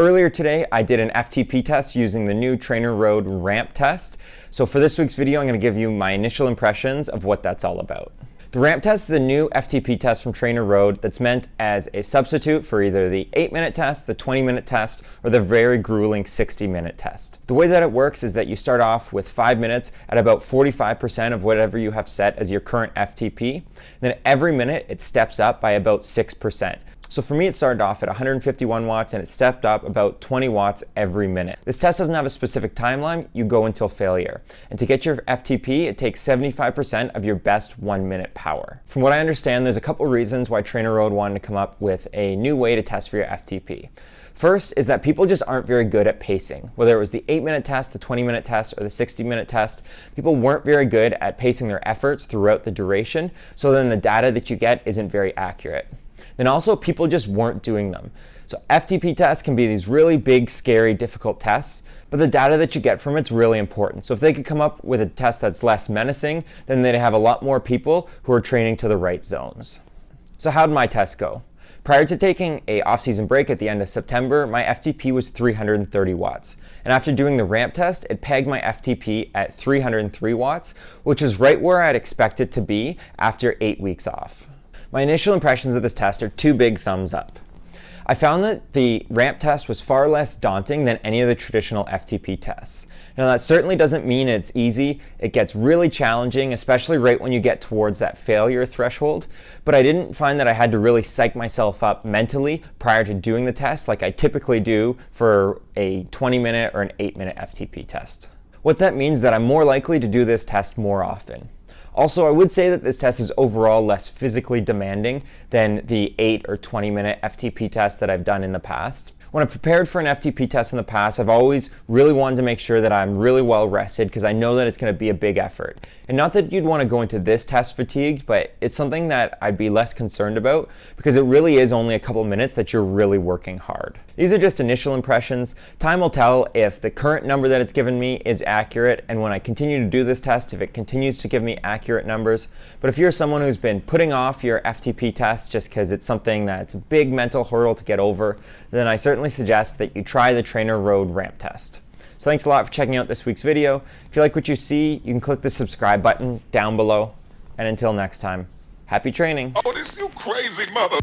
Earlier today, I did an FTP test using the new TrainerRoad Ramp Test. So for this week's video, I'm going to give you my initial impressions of what that's all about. The Ramp Test is a new FTP test from TrainerRoad that's meant as a substitute for either the 8-minute test, the 20-minute test, or the very grueling 60-minute test. The way that it works is that you start off with 5 minutes at about 45% of whatever you have set as your current FTP. Then every minute it steps up by about 6%. So for me, it started off at 151 watts and it stepped up about 20 watts every minute. This test doesn't have a specific timeline, you go until failure. And to get your FTP, it takes 75% of your best 1 minute power. From what I understand, there's a couple reasons why TrainerRoad wanted to come up with a new way to test for your FTP. First is that people just aren't very good at pacing. Whether it was the 8-minute test, the 20-minute test, or the 60-minute test, people weren't very good at pacing their efforts throughout the duration, so then the data that you get isn't very accurate. Then also, people just weren't doing them. So FTP tests can be these really big, scary, difficult tests, but the data that you get from it's really important. So if they could come up with a test that's less menacing, then they'd have a lot more people who are training to the right zones. So how'd my test go? Prior to taking an off-season break at the end of September, my FTP was 330 watts. And after doing the ramp test, it pegged my FTP at 303 watts, which is right where I'd expect it to be after 8 weeks off. My initial impressions of this test are 2 big thumbs up. I found that the ramp test was far less daunting than any of the traditional FTP tests. Now that certainly doesn't mean it's easy. It gets really challenging, especially right when you get towards that failure threshold. But I didn't find that I had to really psych myself up mentally prior to doing the test like I typically do for a 20-minute or an 8-minute FTP test. What that means is that I'm more likely to do this test more often. Also, I would say that this test is overall less physically demanding than the 8 or 20-minute FTP test that I've done in the past. When I've prepared for an FTP test in the past, I've always really wanted to make sure that I'm really well rested because I know that it's going to be a big effort. And not that you'd want to go into this test fatigued, but it's something that I'd be less concerned about because it really is only a couple minutes that you're really working hard. These are just initial impressions. Time will tell if the current number that it's given me is accurate, and when I continue to do this test, if it continues to give me accurate numbers. But if you're someone who's been putting off your FTP test just because it's something that's a big mental hurdle to get over, then I certainly suggest that you try the TrainerRoad Ramp Test. So thanks a lot for checking out this week's video. If you like what you see, you can click the subscribe button down below. And until next time, happy training. Oh, this you crazy mother.